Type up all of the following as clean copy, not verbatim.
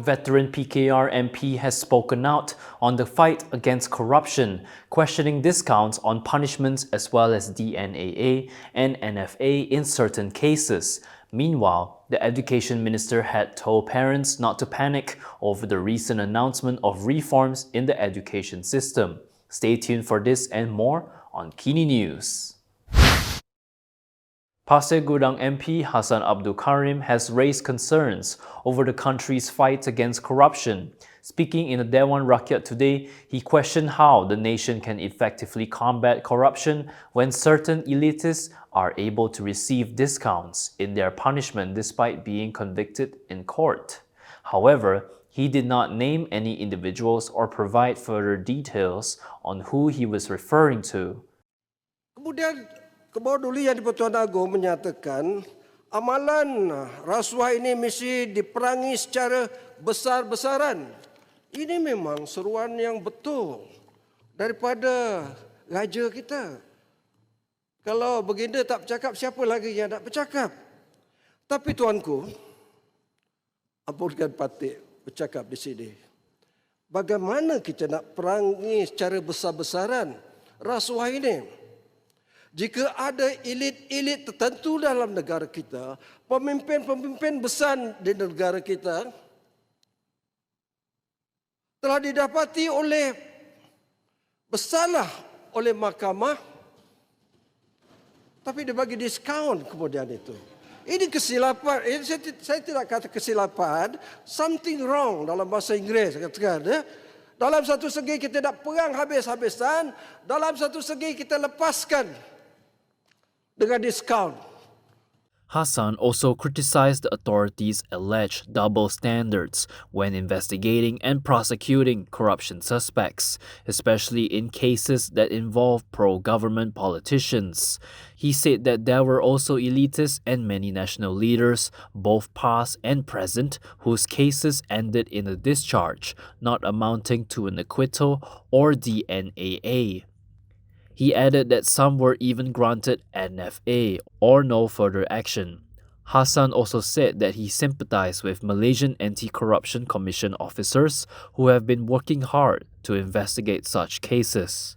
veteran PKR MP has spoken out on the fight against corruption, questioning discounts on punishments as well as DNAA and NFA in certain cases. Meanwhile, the Education Minister had told parents not to panic over the recent announcement of reforms in the education system. Stay tuned for this and more on KiniNews. Pasir Gudang MP Hassan Abdul Karim has raised concerns over the country's fight against corruption. Speaking in the Dewan Rakyat today, he questioned how the nation can effectively combat corruption when certain elitists are able to receive discounts in their punishment despite being convicted in court. However, he did not name any individuals or provide further details on who he was referring to. Kemudian Kebawah yang di-Pertuan Agong menyatakan amalan rasuah ini mesti diperangi secara besar-besaran. Ini memang seruan yang betul daripada raja kita. Kalau baginda tak bercakap, siapa lagi yang nak bercakap? Tapi tuanku, ampunkan Patik bercakap di sini. Bagaimana kita nak perangi secara besar-besaran rasuah ini? Jika ada elit-elit tertentu dalam negara kita, pemimpin-pemimpin besar di negara kita telah didapati bersalah oleh mahkamah, tapi dia bagi diskaun kemudian itu. Ini kesilapan. Saya tidak kata kesilapan, something wrong dalam bahasa Inggeris katakan. Dalam satu segi kita nak perang habis-habisan, dalam satu segi kita lepaskan dengan diskaun. Hassan also criticized the authorities' alleged double standards when investigating and prosecuting corruption suspects, especially in cases that involve pro-government politicians. He said that there were also elitists and many national leaders, both past and present, whose cases ended in a discharge, not amounting to an acquittal or DNAA. He added that some were even granted NFA or no further action. Hassan also said that he sympathized with Malaysian Anti-Corruption Commission officers who have been working hard to investigate such cases.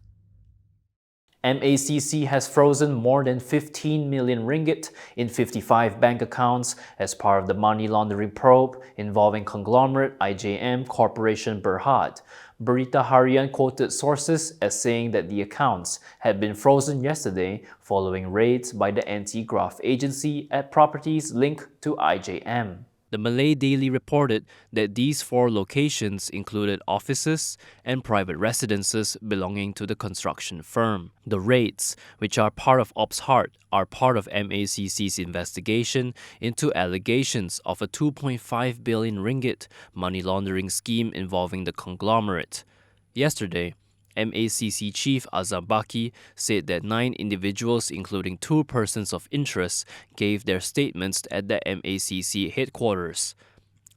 MACC has frozen more than 15 million ringgit in 55 bank accounts as part of the money laundering probe involving conglomerate IJM Corporation Berhad. Berita Harian quoted sources as saying that the accounts had been frozen yesterday following raids by the anti-graft agency at properties linked to IJM. The Malay Daily reported that these 4 locations included offices and private residences belonging to the construction firm. The raids, which are part of Ops Heart, are part of MACC's investigation into allegations of a 2.5 billion ringgit money laundering scheme involving the conglomerate. Yesterday, MACC Chief Azam Baki said that 9 individuals, including 2 persons of interest, gave their statements at the MACC headquarters.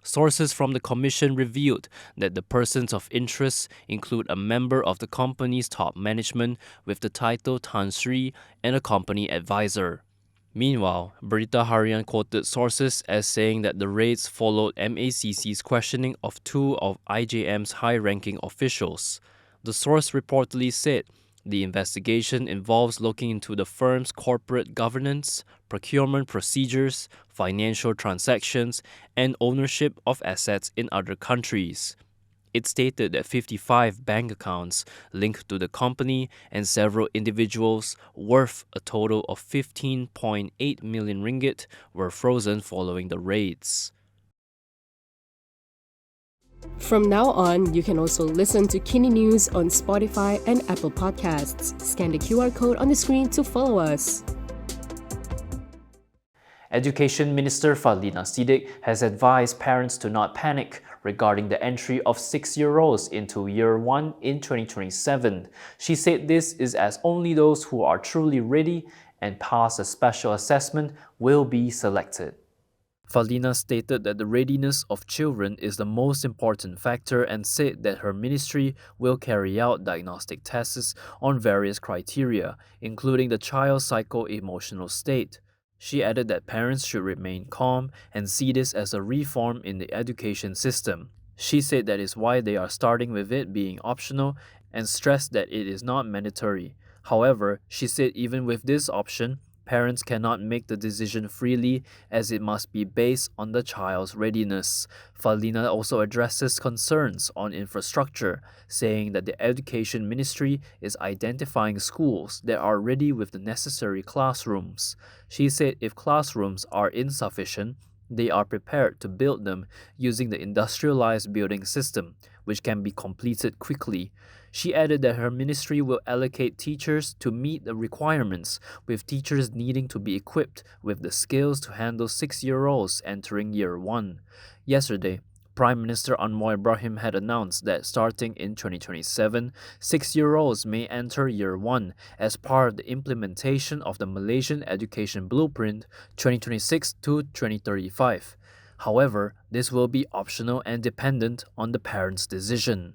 Sources from the commission revealed that the persons of interest include a member of the company's top management with the title Tan Sri and a company advisor. Meanwhile, Berita Harian quoted sources as saying that the raids followed MACC's questioning of 2 of IJM's high-ranking officials. The source reportedly said the investigation involves looking into the firm's corporate governance, procurement procedures, financial transactions, and ownership of assets in other countries. It stated that 55 bank accounts linked to the company and several individuals worth a total of 15.8 million ringgit were frozen following the raids. From now on, you can also listen to KiniNews on Spotify and Apple Podcasts. Scan the QR code on the screen to follow us. Education Minister Fadlina Siddiq has advised parents to not panic regarding the entry of 6-year-olds into Year 1 in 2027. She said this is as only those who are truly ready and pass a special assessment will be selected. Fadlina stated that the readiness of children is the most important factor and said that her ministry will carry out diagnostic tests on various criteria, including the child's psycho-emotional state. She added that parents should remain calm and see this as a reform in the education system. She said that is why they are starting with it being optional and stressed that it is not mandatory. However, she said even with this option, parents cannot make the decision freely as it must be based on the child's readiness. Faldina also addresses concerns on infrastructure, saying that the Education Ministry is identifying schools that are ready with the necessary classrooms. She said if classrooms are insufficient, they are prepared to build them using the industrialized building system, which can be completed quickly. She added that her ministry will allocate teachers to meet the requirements, with teachers needing to be equipped with the skills to handle 6-year-olds entering Year 1. Yesterday, Prime Minister Anwar Ibrahim had announced that starting in 2027, 6-year-olds may enter Year 1 as part of the implementation of the Malaysian Education Blueprint 2026 to 2035. However, this will be optional and dependent on the parents' decision.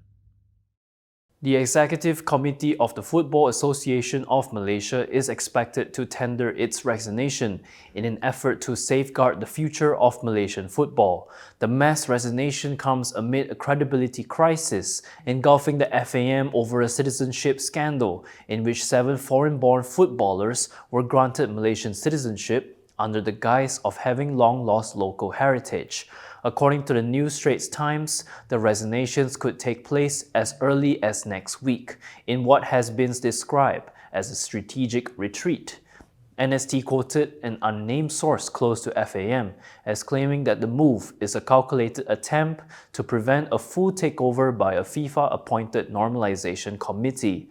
The Executive Committee of the Football Association of Malaysia is expected to tender its resignation in an effort to safeguard the future of Malaysian football. The mass resignation comes amid a credibility crisis engulfing the FAM over a citizenship scandal in which 7 foreign-born footballers were granted Malaysian citizenship under the guise of having long-lost local heritage. According to the New Straits Times, the resignations could take place as early as next week in what has been described as a strategic retreat. NST quoted an unnamed source close to FAM as claiming that the move is a calculated attempt to prevent a full takeover by a FIFA-appointed normalization committee.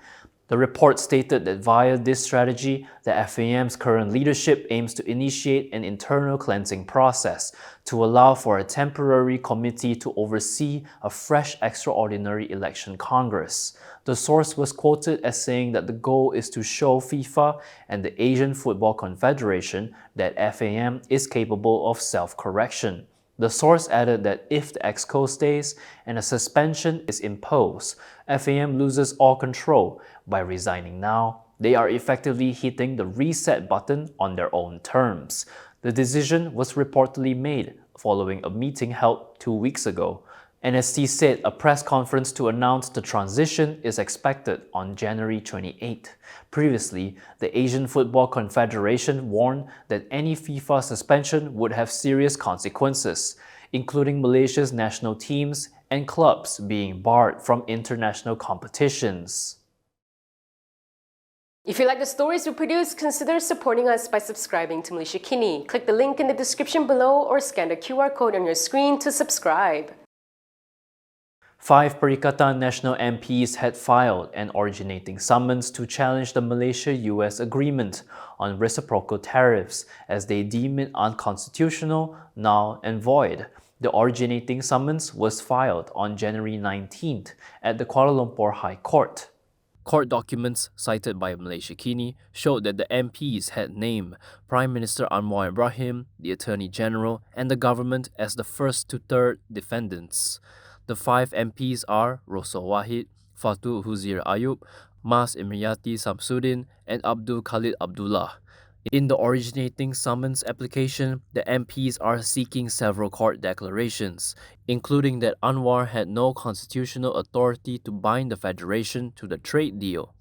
The report stated that via this strategy, the FAM's current leadership aims to initiate an internal cleansing process to allow for a temporary committee to oversee a fresh extraordinary election Congress. The source was quoted as saying that the goal is to show FIFA and the Asian Football Confederation that FAM is capable of self-correction. The source added that if the EXCO stays and a suspension is imposed, FAM loses all control. By resigning now, they are effectively hitting the reset button on their own terms. The decision was reportedly made following a meeting held 2 weeks ago. NST said a press conference to announce the transition is expected on January 28. Previously, the Asian Football Confederation warned that any FIFA suspension would have serious consequences, including Malaysia's national teams and clubs being barred from international competitions. If you like the stories we produce, consider supporting us by subscribing to Malaysia Kini. Click the link in the description below or scan the QR code on your screen to subscribe. 5 Perikatan Nasional MPs had filed an originating summons to challenge the Malaysia-US agreement on reciprocal tariffs as they deem it unconstitutional, null and void. The originating summons was filed on January 19th at the Kuala Lumpur High Court. Court documents cited by Malaysia Kini showed that the MPs had named Prime Minister Anwar Ibrahim, the Attorney General, and the government as the first to third defendants. The 5 MPs are Rosul Wahid, Fatul Huzir Ayub, Mas Imriyati Samsudin, and Abdul Khalid Abdullah. In the originating summons application, the MPs are seeking several court declarations, including that Anwar had no constitutional authority to bind the Federation to the trade deal.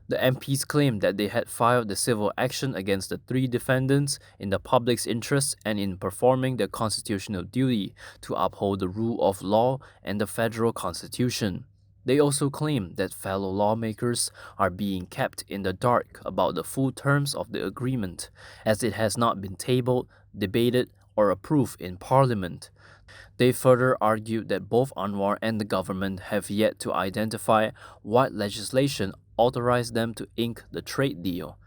The MPs claimed that they had filed the civil action against the 3 defendants in the public's interest and in performing their constitutional duty to uphold the rule of law and the federal constitution. They also claim that fellow lawmakers are being kept in the dark about the full terms of the agreement, as it has not been tabled, debated, or approved in Parliament. They further argued that both Anwar and the government have yet to identify what legislation authorized them to ink the trade deal.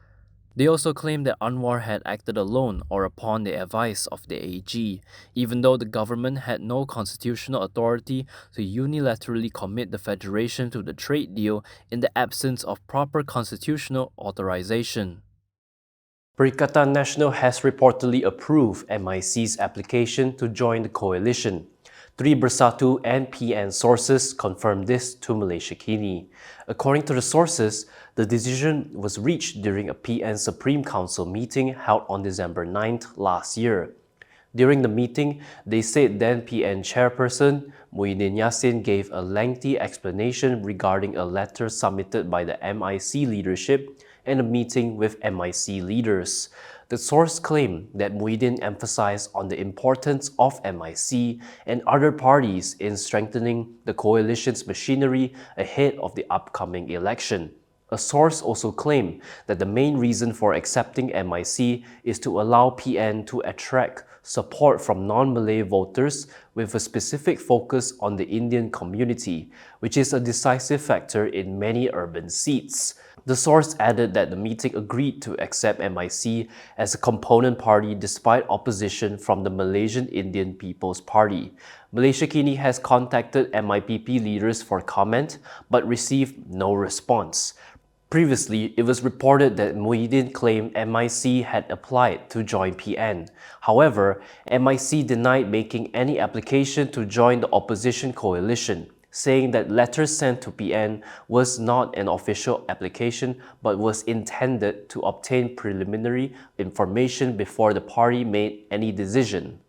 They also claimed that Anwar had acted alone or upon the advice of the AG, even though the government had no constitutional authority to unilaterally commit the Federation to the trade deal in the absence of proper constitutional authorization. Perikatan Nasional has reportedly approved MIC's application to join the coalition. 3 Bersatu and PN sources confirmed this to Malaysia Kini. According to the sources, the decision was reached during a PN Supreme Council meeting held on December 9th last year. During the meeting, they said then PN chairperson Muhyiddin Yassin gave a lengthy explanation regarding a letter submitted by the MIC leadership and a meeting with MIC leaders. The source claimed that Muhyiddin emphasized on the importance of MIC and other parties in strengthening the coalition's machinery ahead of the upcoming election. A source also claimed that the main reason for accepting MIC is to allow PN to attract support from non-Malay voters with a specific focus on the Indian community, which is a decisive factor in many urban seats. The source added that the meeting agreed to accept MIC as a component party despite opposition from the Malaysian Indian People's Party. Malaysia Kini has contacted MIPP leaders for comment but received no response. Previously, it was reported that Muhyiddin claimed MIC had applied to join PN. However, MIC denied making any application to join the opposition coalition, saying that letters sent to PN was not an official application but was intended to obtain preliminary information before the party made any decision.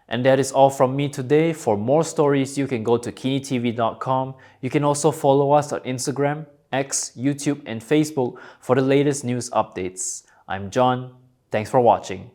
And that is all from me today. For more stories, you can go to kinitv.com. You can also follow us on Instagram, X, YouTube, and Facebook for the latest news updates. I'm John. Thanks for watching.